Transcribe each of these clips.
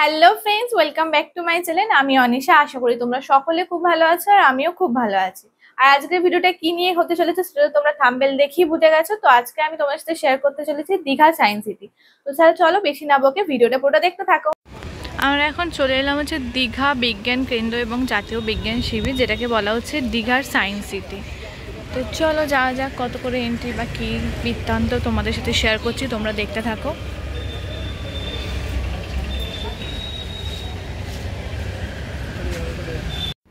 Hello friends, welcome back to my channel. আমি অনিশা। আশা করি তোমরা সকলে খুব ভালো আছো আর আমিও খুব ভালো আছি। আর আজকের ভিডিওটা কি নিয়ে হতে চলেছে সেটা তোমরা থাম্বনেল দেখেই বুঝে গেছো। তো আজকে আমি তোমার সাথে শেয়ার করতে চলেছি দীঘা সায়েন্স সিটি। তো স্যার চলো বেশি না বকে ভিডিওটা পুরোটা দেখতে থাকো। আমরা এখন চলে এলাম হচ্ছে দীঘা বিজ্ঞান কেন্দ্র এবং জাতীয় বিজ্ঞান শিবির, যেটাকে বলা হচ্ছে দীঘার সায়েন্স সিটি। তো চলো যাওয়া যাক, কত করে এন্ট্রি বা কী বৃত্তান্ত তোমাদের সাথে শেয়ার করছি, তোমরা দেখতে থাকো।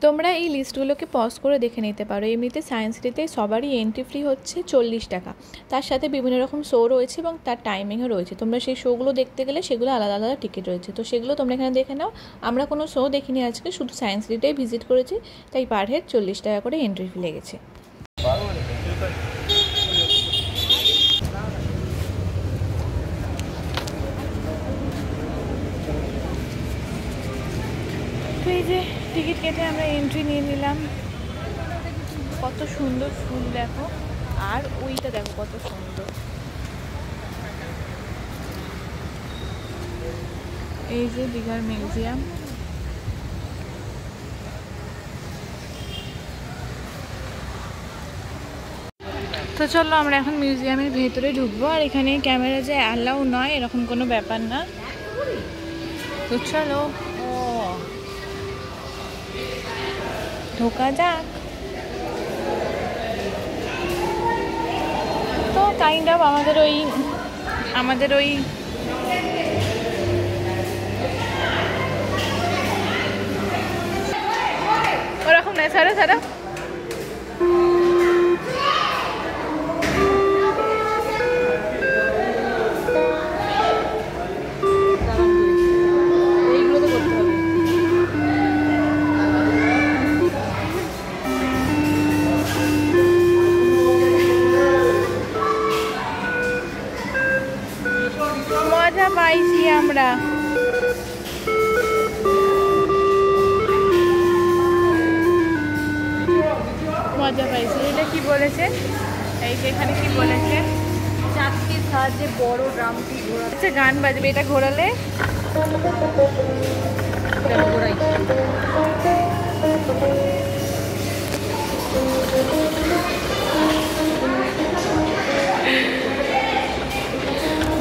তোমরা এই লিস্টগুলোকে পজ করে দেখে নিতে পারো। এমনিতে সায়েন্স সিটিতে সবারই এন্ট্রি ফি হচ্ছে 40 টাকা। তার সাথে বিভিন্ন রকম শো রয়েছে এবং তার টাইমিংও রয়েছে। তোমরা সেই শোগুলো দেখতে গেলে সেগুলো আলাদা আলাদা টিকিট রয়েছে, তো সেগুলো তোমরা এখানে দেখে নাও। আমরা কোনো শো দেখিনি আজকে, শুধু সায়েন্স সিটিটাই ভিজিট করেছি, তাই পার হেড 40 টাকা করে এন্ট্রি ফি লেগেছে। তো এই যে টিকিট কেটে আমরা এন্ট্রি নিয়ে নিলাম। কত সুন্দর ফুল দেখো, আর ওইটা দেখো কত সুন্দর। এই যে দীঘার মিউজিয়াম। তো চলো আমরা এখন মিউজিয়ামের ভেতরে ঢুকবো। আর এখানে ক্যামেরা যে অ্যালাউ নয় এরকম কোনো ব্যাপার না। তো চলো ঢোকা যাক। তো কাইন্ড অফ আমাদের ওই ওরকম নয়। ছাড়ো ছাড়ো। মজা পাইছি আমরা। মজা পাইছি। এটা কি বলেছে, এই যে এখানে কি বলেছে, চাকতির সাহায্যে বড় ড্রামটি ঘোরাচ্ছে, গান বাজবে। এটা ঘোরালে ঘোরাই।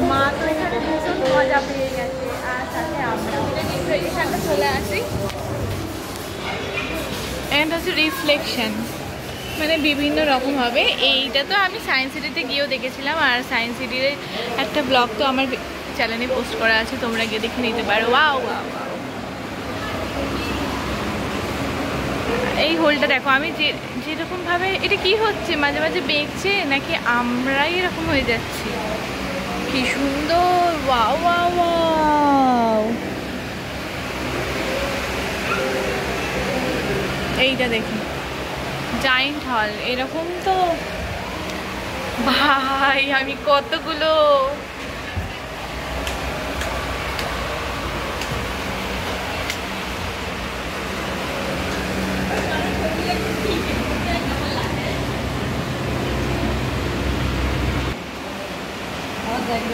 মা তো এখানে ভীষণ মজা পেয়ে গেছে, আর সাথে আমরা এখানটা চলে আসি। এটা হচ্ছে রিফ্লেকশন, মানে বিভিন্ন রকম হবে। এইটা তো আমি সায়েন্স সিটিতে গিয়েও দেখেছিলাম, আর সায়েন্স সিটির একটা ব্লগ তো আমার চ্যানেলে পোস্ট করা আছে, তোমরা গিয়ে দেখে নিতে পারো। Wow wow. এই হোলটা দেখো, আমি যেরকমভাবে এটা কি হচ্ছে, মাঝে মাঝে বেঁকছে নাকি আমরাই এরকম হয়ে যাচ্ছি। কি সুন্দর। Wow wow wow. এইটা দেখি জায়েন্ট হল, এরকম তো ভাই আমি কতগুলো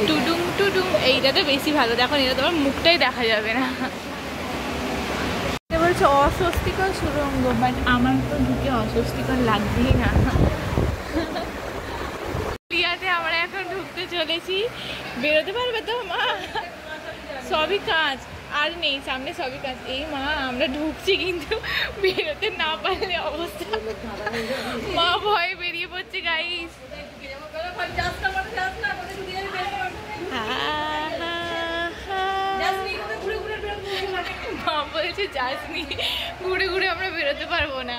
টুডুম টুডুম। এইটাতে বেশি ভালো, দেখো এটা তোমার মুখটাই দেখা যাবে না। বলছে অস্বস্তিকর সুরঙ্গ, বাট আমার তো ঢুকে অস্বস্তিকর লাগবেই না। রিয়াতে আমরা এখন ঢুকতে চলেছি। বেরোতে পারবে তো মা? সবই কাজ আর নেই, সামনে সবই কাজ। এই মা আমরা ঢুকছি কিন্তু বেরোতে না পারলে অবস্থা। মা ভয়ে বেরিয়ে পড়ছে গাইস। মা বলছে যাসনি, ঘুরে ঘুরে আমরা বেরোতে পারবো না।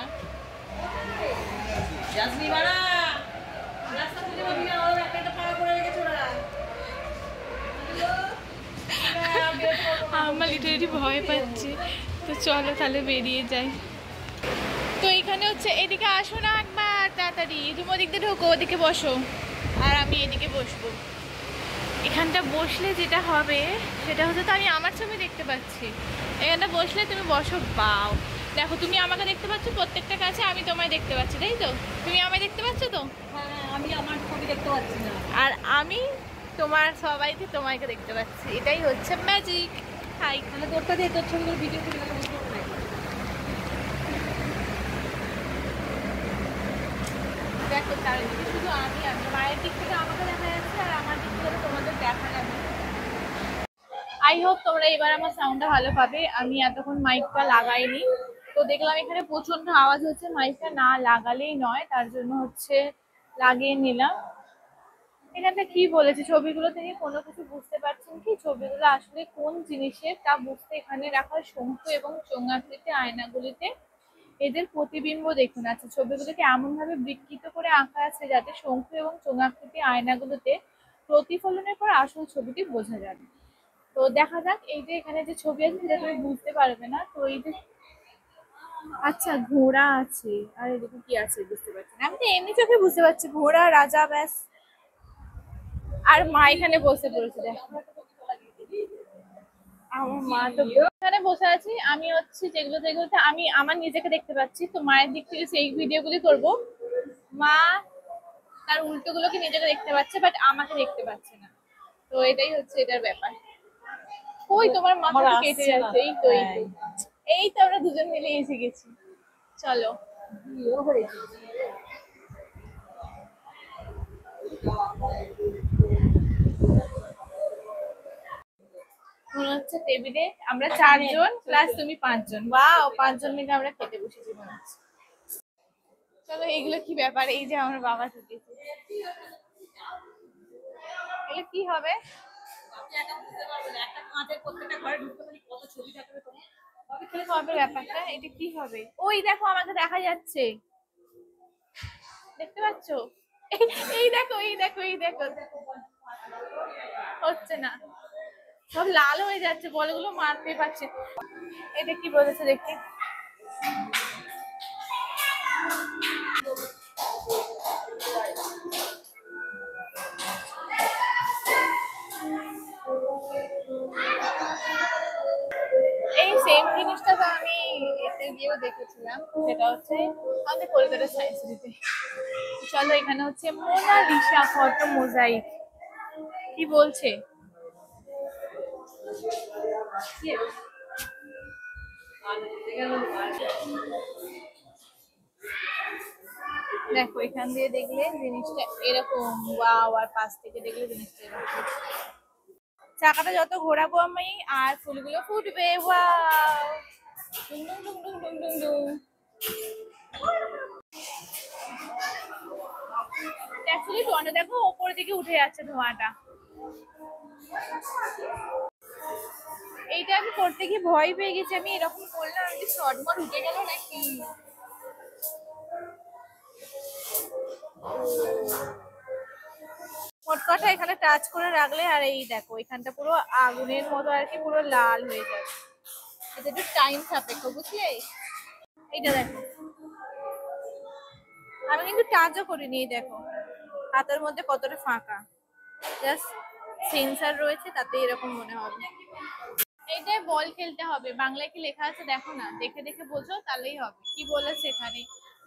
আমার লিটারেলি ভয় পাচ্ছে। তো চলো তাহলে বেরিয়ে যাই। তো এখানে হচ্ছে, এদিকে আসো না একবার তাড়াতাড়ি। তুমি ওদিক দিয়ে ঢোকো, ওদিকে বসো আর আমি এদিকে বসবো। এখানটা বসলে যেটা হবে সেটা হচ্ছে, তো আমি আমার ছবি দেখতে পাচ্ছি। এখানটা বসলে তুমি বসো। পাও দেখো, তুমি আমাকে দেখতে পাচ্ছ প্রত্যেকটা কাছে, আমি তোমায় দেখতে পাচ্ছি, তাই তো? তুমি আমায় দেখতে পাচ্ছ তো? হ্যাঁ, আমি আমার ছবি দেখতে পাচ্ছি না, আর আমি তোমার সবাইকে তোমাকে দেখতে পাচ্ছি। এটাই হচ্ছে ম্যাজিক। খাই। তাহলে তোরটা দিয়ে তোর ছবিগুলো ভিডিও করে তাহলে বুঝতে পারবে। দেখো চারিদিকে শুধু আমি মায়ের দিক থেকে আমাকে দেখা যাচ্ছে আর আমার দিক থেকে তোমাদের দেখা যাবে। আই হোপ তোমরা এবার আমার সাউন্ডটা ভালো পাবে। আমি এতক্ষণ মাইকটা লাগাইনি, তো দেখলাম এখানে প্রচন্ড আওয়াজ হচ্ছে, মাইকটা না লাগালেই নয়, তার জন্য হচ্ছে লাগিয়ে নিলাম। এখানটা কি বলেছে ছবিগুলো থেকে কোনো কিছু বুঝতে পারছেন কি? ছবিগুলো আসলে কোন জিনিসের তা বুঝতে এখানে রাখা শঙ্কু এবং চোঙাকৃতি আয়নাগুলিতে এদের প্রতিবিম্ব দেখুন। আচ্ছা, ছবিগুলোকে এমন ভাবে বিকৃত করে আঁকা আছে যাতে শঙ্কু এবং চোঙাকৃতি আয়নাগুলোতে প্রতিফলনের পর আসল ছবিটি বোঝা যাবে। তো দেখা যাক, এই যে এখানে যে ছবি আছে সেটা তুমি বুঝতে পারবে না। তো এই যে আচ্ছা ঘোড়া আছে, আর এদিকে কি আছে বুঝতে পারছি না, আমি তো এমনি চোখে বুঝতে পারছি ঘোড়া রাজা ব্যাস। আর মা এখানে বসে পড়েছে দেখো, আমার মা তো এখানে বসে আছি। আমি হচ্ছে যেগুলো যেগুলোতে আমি আমার নিজেকে দেখতে পাচ্ছি, তো মায়ের দিক থেকে সেই ভিডিওগুলি করব। মা তার উল্টো গুলোকে নিজেকে দেখতে পাচ্ছে, বাট আমাকে দেখতে পাচ্ছে না। তো এটাই হচ্ছে এটার ব্যাপার। ওই তোমার মাথা তো কেটে যাচ্ছে, এই তো এই তো এই তো আমরা দুজন মিলে এসে গেছি। চলো, মনে হচ্ছে টেবিলে আমরা 4 জন প্লাস তুমি 5 জন, বাও 5 জন মিলে আমরা খেতে বসেছি মনে হচ্ছে। চলো, এইগুলো কি ব্যাপার? এই যে আমার বাবা ঢুকেছে, এগুলো কি হবে? কি হবে ব্যাপারটা? এটা কি হবে? ওই দেখো আমাকে দেখা যাচ্ছে, দেখতে পাচ্ছ? এই দেখো এই দেখো এই দেখো, হচ্ছে না, সব লাল হয়ে যাচ্ছে, বলগুলো মারতে পারছে। এটা কি বলেছে দেখি, এই সেম জিনিসটা তো আমি এতে গিয়েও দেখেছিলাম, সেটা হচ্ছে আমাদের কলকাতা সায়েন্স সিটিতে। চলো, এখানে হচ্ছে মোনালিসা ফটো মোজাইক, কি বলছে? দেখো এখান দিয়ে দেখলে জিনিসটা এরকম, ওয়াও, আর পাশ থেকে দেখলে জিনিসটা এরকম। চাকাটা যত ঘোরাবো আমি আর ফুলগুলো ফুটবে, ওয়াও, ডুং ডুং ডুং ডুং ডুং ডুং ডুং। অ্যাকচুয়ালি ধোঁয়াটা দেখো ওপরের দিকে উঠে যাচ্ছে ধোঁয়াটা। এইটা আমি করতে গিয়ে ভয় পেয়ে গেছি, আমি এরকম করলাম, আমি শর্ট মট উঠে গেল নাকি। মোট কথা এখানে টাচ করে রাখলে, আর এই দেখো এখানটা পুরো আগুনের মতো আর কি, পুরো লাল হয়ে যাবে। এটা একটু টাইম সাপেক্ষ, বুঝলে? এইটা দেখো, আমি কিন্তু টাচও করিনি, এই দেখো হাতের মধ্যে কতটা ফাঁকা, জাস্ট সেন্সার রয়েছে, তাতে এরকম মনে হবে। এইটাই বল খেলতে হবে, বাংলায় কি লেখা আছে দেখো না, দেখে দেখে বোঝো তাহলেই হবে। কি বলেছে এখানে,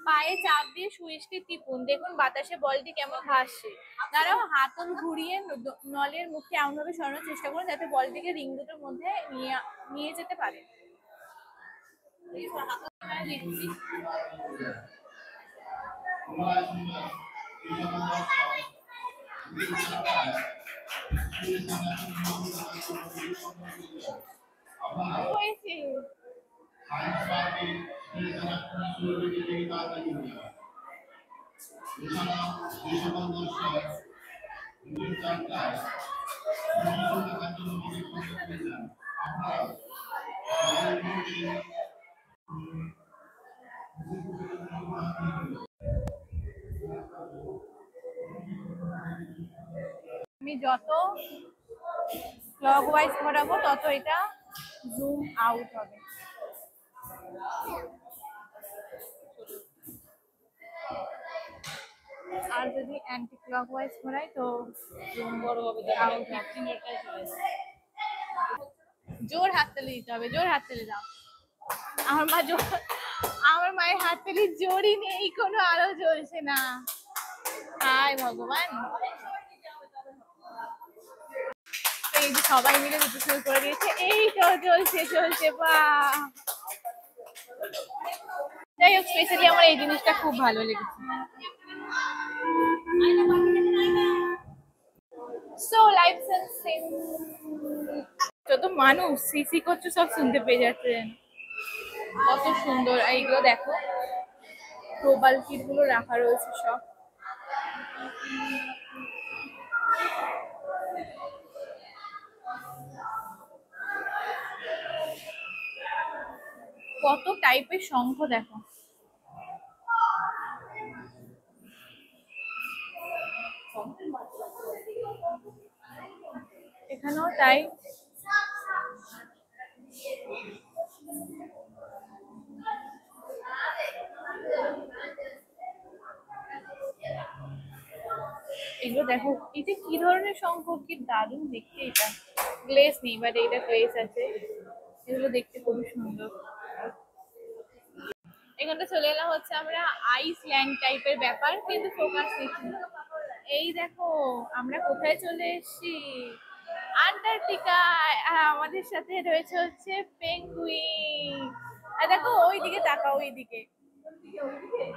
পায়ে চাপ দিয়ে সুইচটি টিপুন, দেখুন বাতাসে বলটি কেমন ভাসছে। দাঁড়াও, হাতল ঘুরিয়ে নলের মুখে এমন ভাবে সরানোর চেষ্টা করুন যাতে বলটিকে রিং দুটোর মধ্যে নিয়ে যেতে পারে। হয়েছে। আমি যত ক্লক ওয়াইজ ঘোরাবো তত এটা জুম আউট হবে। আর যদি অ্যান্টি ক্লক ওয়াইজ ঘোরাই তো জুম বড় হবে, আউট হবে। জোর হাততালি দিতে হবে, জোর হাততালি দাও। আমার মা জোর, আমার মায়ের হাততালির জোরই নেই কোনো, আলো জ্বলছে না। হায় ভগবান। এই যে সবাই মিলে দিতে শুরু করে দিয়েছে, এই তো চলছে চলছে, বাহ। যাই হোক, স্পেশালি আমার এই জিনিসটা খুব ভালো লেগেছে। সো লাইফ সেন্সিং যত মানুষ সিসি করছে সব শুনতে পেয়ে যাচ্ছেন। কত সুন্দর এইগুলো দেখো, গ্লোবাল কিট গুলো রাখা রয়েছে সব। কত টাইপের শঙ্খ দেখো, এখানেও তাই। এগুলো দেখো, এটা কি ধরনের শঙ্খ, কি দারুণ দেখতে। এটা গ্লেস নেই, বাট এটা গ্লেস আছে। এগুলো দেখতে খুবই সুন্দর। এখানটা চলে এলাম হচ্ছে আমরা আইসল্যান্ড টাইপের ব্যাপার, কিন্তু ফোকাস নিচ্ছি না। এই দেখো আমরা কোথায় চলে এসেছি, আন্টার্কটিকায়। আর আমাদের সাথে রয়েছে হচ্ছে পেঙ্গুইন। আর দেখো ওইদিকে তাকাও, ওইদিকে,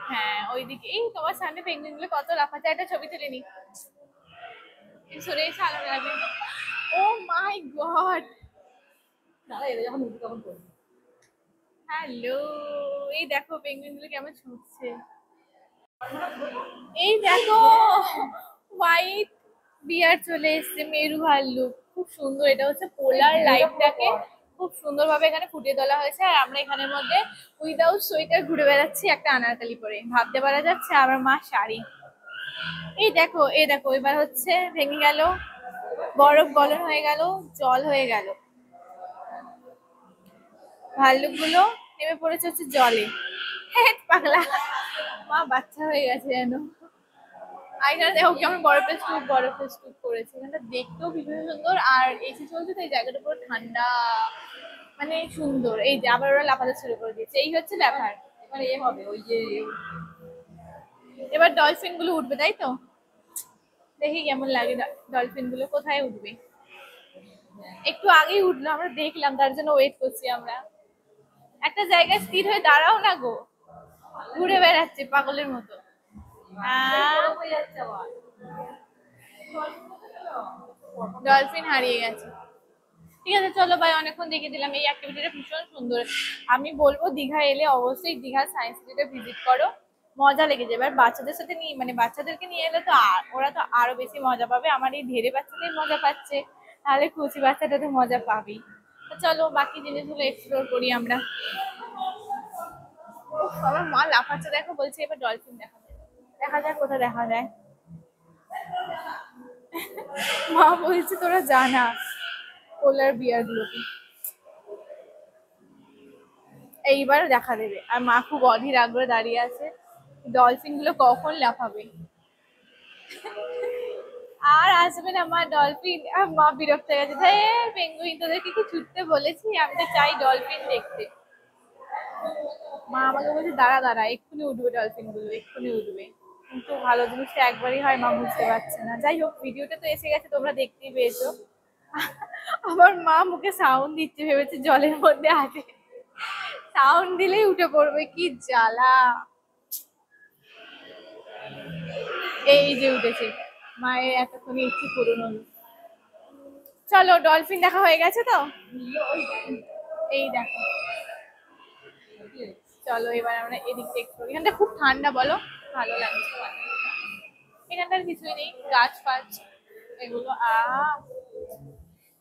হ্যাঁ ওইদিকে। এই তোমার সামনে পেঙ্গুইন গুলো কত লাফাচ্ছে, একটা ছবি তুলে নি। সরে এসে আলো লাগবে। ও মাই গড, হ্যালো। এই দেখো পেঙ্গুইন গুলো কেমন ছুটছে। এই দেখো হোয়াইট বিয়ার চলে এসছে, মেরু ভাল্লুক, খুব সুন্দর। এটা হচ্ছে পোলার লাইটটাকে খুব সুন্দরভাবে এখানে ফুটিয়ে তোলা হয়েছে। আর আমরা এখানের মধ্যে উইদাউট সোয়েটার ঘুরে বেড়াচ্ছি, একটা আনারকালি পরে। ভাবতে পারা যাচ্ছে আমার মা শাড়ি। এই দেখো, এই দেখো, এবার হচ্ছে ভেঙে গেল, বরফ গলন হয়ে গেল, জল হয়ে গেল। ভাল্লুক গুলো নেমে পড়েছে হচ্ছে জলে। পাগলা মা বাচ্চা হয়ে গেছে যেন। এখানে দেখো কেমন বরফের স্তূপ, বরফের স্তূপ করেছে। এখানটা দেখতেও ভীষণ সুন্দর। আর এসি চলছে তো এই জায়গাটা পুরো ঠান্ডা, মানে সুন্দর। এই যে আবার ওরা লাফাতে শুরু করে দিয়েছে, এই হচ্ছে ব্যাপার। এবার এ হবে ওই যে, এবার ডলফিন গুলো উঠবে, তাই তো? দেখি কেমন লাগে ডলফিন গুলো কোথায় উঠবে। একটু আগেই উঠলো, আমরা দেখলাম, তার জন্য ওয়েট করছি আমরা। একটা জায়গায় স্থির হয়ে দাঁড়াও না গো, ঘুরে বেড়াচ্ছে পাগলের মতো। ডলফিন হারিয়ে গেছে। ঠিক আছে চলো ভাই, অনেকক্ষণ দেখে দিলাম। এই অ্যাক্টিভিটিটা ভীষণ সুন্দর। আমি বলবো দীঘা এলে অবশ্যই দীঘা সায়েন্স সিটিতে ভিজিট করো, মজা লেগে যাবে। আর বাচ্চাদের সাথে নিয়ে, মানে বাচ্চাদেরকে নিয়ে এলে তো ওরা তো আরো বেশি মজা পাবে। আমার এই ধেরে বাচ্চাদের মজা পাচ্ছে, তাহলে কুচি বাচ্চাটা তো মজা পাবেই। তো চলো বাকি জিনিসগুলো এক্সপ্লোর করি আমরা। আমার মা লাফাচ্ছে দেখো, বলছে এবার ডলফিন দেখা যায়, দেখা যায় কোথায় দেখা যায়। মা বলছে তোরা জানা পোলার বিয়ার গুলোকে এইবার দেখা দেবে। আর মা খুব অধীর আগ্রহে দাঁড়িয়ে আছে, ডলফিন গুলো কখন লাফাবে। আর আসবে না মা ডলফিন। মা বিরক্ত হয়ে গেছে, পেঙ্গুইন তোদেরকে কি ছুটতে বলেছি, আমি তো চাই ডলফিন দেখতে। মা আমাকে বলছে দাঁড়া দাঁড়া, এক্ষুনি উঠবে ডলফিন গুলো, এক্ষুনি উঠবে। কিন্তু ভালো জিনিসটা একবারই হয়, মা বুঝতে পারছে না। যাই হোক, ভিডিওটা তো এসে গেছে, তোমরা দেখতেই পেয়েছো। আমার মা মুখে সাউন্ড দিচ্ছে, ভেবেছে জলের মধ্যে আছে, সাউন্ড দিলেই উঠে পড়বে, কি জ্বালা। এই যে উঠেছে, মায়ের এতক্ষণ ইচ্ছে পূরণ হলো। চলো ডলফিন দেখা হয়ে গেছে তো, এই দেখো। চলো এবার আমরা এদিকটা এক্সপ্লোর। এখানটা খুব ঠান্ডা, বলো ভালো লাগছে। এখানটার কিছুই নেই, গাছ ফাছ এগুলো।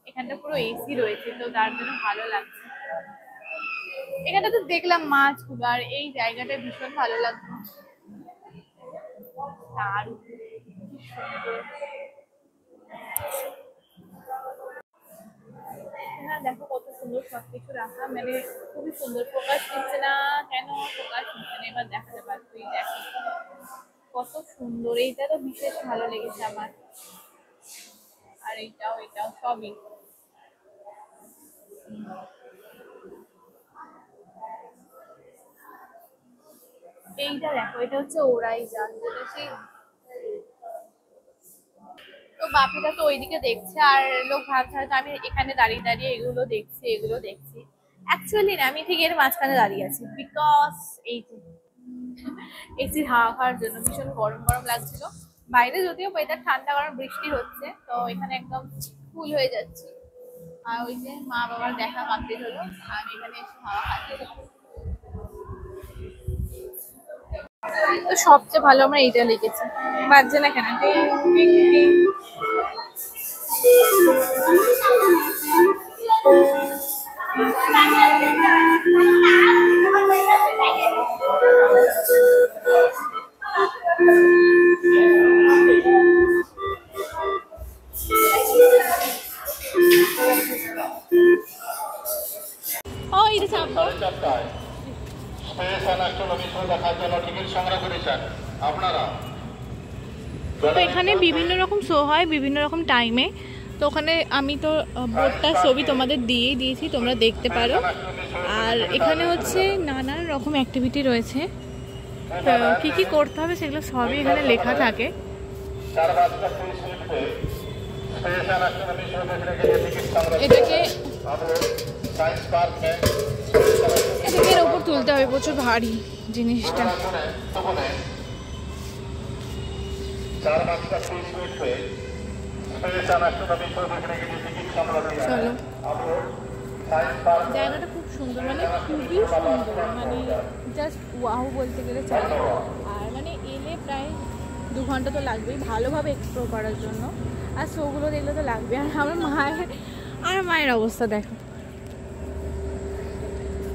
এখানটা পুরো এসি রয়েছে, তো তার জন্য ভালো লাগছে। এখানটা তো দেখলাম মাছগুলো, আর এই জায়গাটা ভীষণ ভালো লাগছে। দারুণ, কি সুন্দর। না দেখো কত সুন্দর সবকিছু রাখা, মানে খুবই সুন্দর। ফোকাস নিচ্ছে না কেন, ফোকাস নিচ্ছে না, এবার দেখাতে পারবো। এই দেখো কত সুন্দর, এইটা তো বিশেষ ভালো লেগেছে আমার। আর এইটাও, এটাও সবই। এইটা দেখো, এটা হচ্ছে ওরাই জাল, যেটা সেই। তো বাপিটা তো ওইদিকে দেখছে আর লোক ভাবছে হয়তো আমি এখানে দাঁড়িয়ে দাঁড়িয়ে এগুলো দেখছি অ্যাকচুয়ালি না, আমি ঠিক এর মাঝখানে দাঁড়িয়ে আছি বিকজ এই যে এসির হাওয়া খাওয়ার জন্য ভীষণ গরম গরম লাগছিল। বাইরে যদিও ওয়েদার ঠান্ডা, কারণ বৃষ্টি হচ্ছে, তো এখানে একদম ফুল হয়ে যাচ্ছে। আর ওই যে মা বাবার দেখা কমপ্লিট হলো, আমি এখানে এসে হাওয়া খাচ্ছি। তো সবচেয়ে ভালো আমরা এইটা লিখেছি, বাজছে না কেন? টিং, টিং, টিং। ওই যে চাপবো। তো এখানে বিভিন্ন রকম শো হয় বিভিন্ন রকম টাইমে, তো ওখানে আমি তো বোর্ডটার ছবি তোমাদের দিয়েই দিয়েছি, তোমরা দেখতে পারো। আর এখানে হচ্ছে নানান রকম অ্যাক্টিভিটি রয়েছে, কি কি করতে হবে সেগুলো সবই এখানে লেখা থাকে। এটাকে এর ওপর তুলতে হবে, প্রচুর ভারী জিনিসটা। চলো, জায়গাটা খুব সুন্দর, মানে খুবই সুন্দর, মানে জাস্ট ওয়াও বলতে গেলে চলে। আর মানে এলে প্রায় 2 ঘন্টা তো লাগবেই ভালোভাবে এক্সপ্লোর করার জন্য, আর শোগুলো দেখলে তো লাগবে। আর আমার মায়ের অবস্থা দেখো,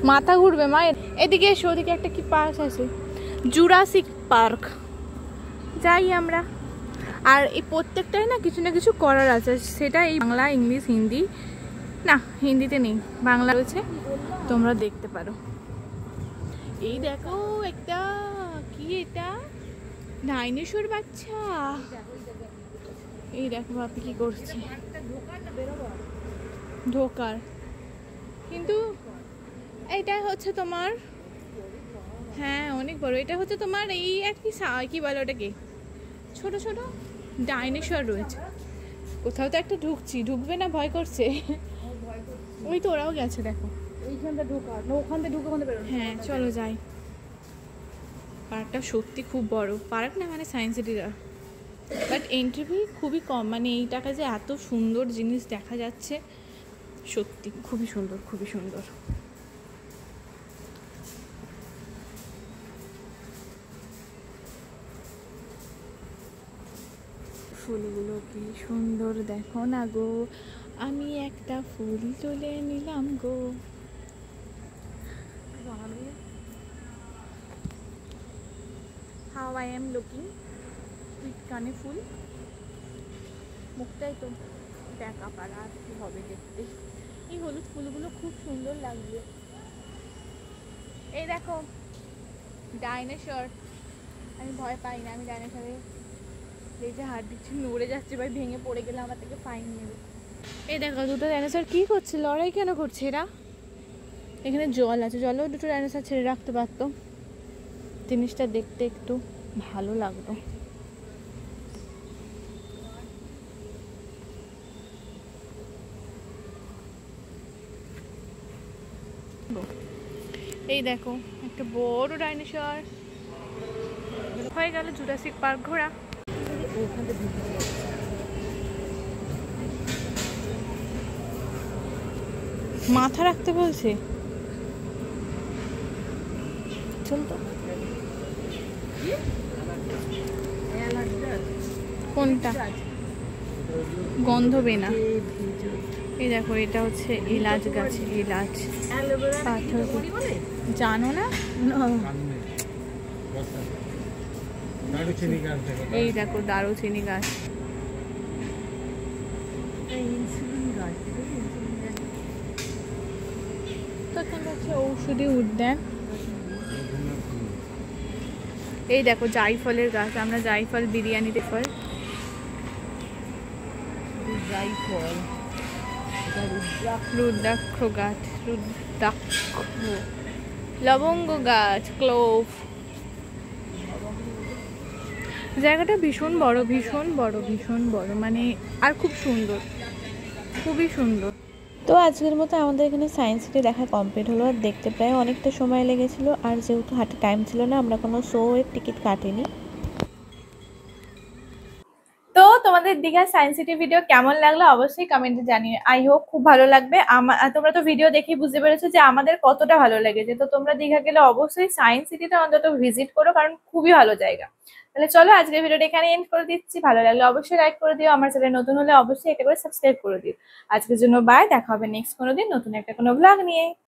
মাথা ঘুরবে মায়ের। এদিকে এসো, ওদিকে একটা কি পার্ক আছে, জুরাসিক পার্ক, যাই আমরা। আর এই প্রত্যেকটাই না কিছু করার আছে, সেটা এই বাংলা, ইংলিশ, হিন্দি, না হিন্দিতে নেই, বাংলা রয়েছে, তোমরা দেখতে পারো। এই দেখো একটা কি, এটা ডাইনোসর বাচ্চা। এই দেখো বাপি কি করছে, ঢোকার। কিন্তু এইটা হচ্ছে তোমার, হ্যাঁ অনেক বড়, এটা হচ্ছে তোমার এই আর কি বলে ওটাকে, ছোট ছোট ডাইনোসর রয়েছে। কোথাও তো একটা ঢুকবে না, ভয় করছে। ওই তো ওরাও গেছে, দেখো এইখানটা ঢোকা না, ওখান থেকে ঢুকে ওখান থেকে বেরোনো। হ্যাঁ চলো যাই। পার্কটা সত্যি খুব বড়, পার্ক না মানে সায়েন্স সিটিটা, বাট এন্ট্রি ফি খুবই কম। মানে এই টাকা যে এত সুন্দর জিনিস দেখা যাচ্ছে, সত্যি খুবই সুন্দর, খুবই সুন্দর। ফুলগুলো কি সুন্দর দেখো না গো, আমি একটা ফুল তুলে নিলাম গো। How I am looking with কানে ফুল, মুখটাই তো দেখা পারা, আর কি হবে দেখতে। এই হলুদ ফুলগুলো খুব সুন্দর লাগবে। এই দেখো ডাইনোসর, আমি ভয় পাই না, আমি ডাইনোসরে লেজে হাত দিচ্ছি, নড়ে যাচ্ছে, ভাই ভেঙে পড়ে গেলে আমার থেকে ফাইন নেবে। এই দেখো দুটো ডাইনোসর কি করছে, লড়াই কেন করছে এরা? এখানে জল আছে, জলেও দুটো ডাইনোসর ছেড়ে রাখতে পারতো, জিনিসটা দেখতে একটু ভালো লাগতো। এই দেখো একটা বড় ডাইনোসর, হয়ে গেল জুরাসিক পার্ক ঘোরা। মাথা রাখতে বলছে, চল তো। কোনটা? গন্ধবেনা। এই দেখো এটা হচ্ছে এলাচ গাছ, এলাচ পাথর, জানো না? এই দেখো দারুচিনি গাছ, তো এখানে হচ্ছে ঔষধি উদ্যান। এই দেখো জাইফলের গাছ, আমরা জাইফল বিরিয়ানিতে ফল, জাইফল, রুদ্রাক্ষ গাছ, রুদ্রাক্ষ, লবঙ্গ গাছ, ক্লোভ, জায়গাটা ভীষণ বড় ভীষণ বড় ভীষণ বড়, মানে আর খুব সুন্দর, খুবই সুন্দর। তো আজকের মতো আমাদের এখানে সায়েন্স সিটি দেখা কমপ্লিট হলো। আর দেখতে প্রায় অনেকটা সময় লেগেছিলো, আর যেহেতু হাতে টাইম ছিল না আমরা কোনো শো এর টিকিট কাটিনি। তো তোমাদের দীঘার সায়েন্স সিটি ভিডিও কেমন লাগলো অবশ্যই কমেন্টে জানিও। আই হোপ খুব ভালো লাগবে। তোমরা তো ভিডিও দেখেই বুঝতে পেরেছো যে আমাদের কতটা ভালো লেগেছে। তো তোমরা দীঘা গেলে অবশ্যই সায়েন্স সিটিতে অন্তত ভিজিট করো, কারণ খুবই ভালো জায়গা। তাহলে চলো আজকের ভিডিওটা এখানে এন্ড করে দিচ্ছি। ভালো লাগলে অবশ্যই লাইক করে দিও, আমার চ্যানেল নতুন হলে অবশ্যই এটা করে সাবস্ক্রাইব করে দিও। আজকের জন্য বাই, দেখা হবে নেক্সট কোনো দিন নতুন একটা কোনো ব্লগ নিয়ে।